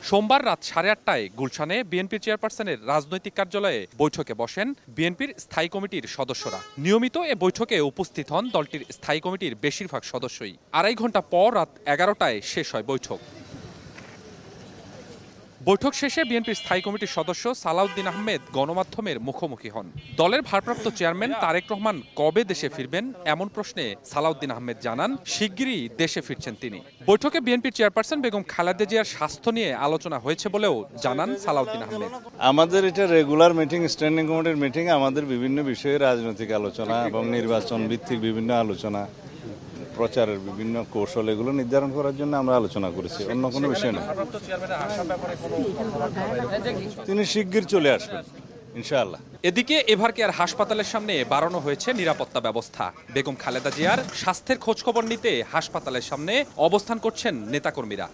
সোমবার রাত 8:30টায় গুলশানে বিএনপির চেয়ারপারসনের রাজনৈতিক কার্যালয়ে বৈঠকে বসেন বিএনপির স্থায়ী কমিটির সদস্যরা। নিয়মিত এ বৈঠকে উপস্থিত হন দলটির স্থায়ী কমিটির বেশিরভাগ সদস্যই। 2.5 ঘন্টা পর রাত 11টায় শেষ হয় বৈঠক। বৈঠক শেষে বিএনপির স্থায়ী কমিটির সদস্য সালাউদ্দিন আহমেদ গণমাধ্যমের মুখোমুখি হন। দলের ভারপ্রাপ্ত চেয়ারম্যান তারেক রহমান কবে দেশে ফিরবেন এমন প্রশ্নে সালাউদ্দিন আহমেদ জানান, শিগগিরই দেশে ফিরছেন তিনি। বৈঠকে বিএনপির চেয়ারপারসন বেগম খালেদা জিয়ার স্বাস্থ্য নিয়ে আলোচনা হয়েছে বলেও জানান সালাউদ্দিন আহমেদ। আমাদের এটা রেগুলার মিটিং, স্ট্যান্ডিং কমিটির মিটিং। আমাদের বিভিন্ন বিষয়ে রাজনৈতিক আলোচনা এবং নির্বাচন ভিত্তিক বিভিন্ন আলোচনা, প্রচারের বিভিন্ন কৌশল এগুলো নির্ধারণ করার জন্য আমরা আলোচনা করেছি, অন্য কোনো বিষয় না। তিনি শিগগির চলে আসবেন ইনশাআল্লাহ। এদিকে এভার কেয়ার হাসপাতালের সামনে বাড়ানো হয়েছে নিরাপত্তা ব্যবস্থা। বেগম খালেদা জিয়ার স্বাস্থ্যের খোঁজখবর নিতে হাসপাতালের সামনে অবস্থান করছেন নেতাকর্মীরা।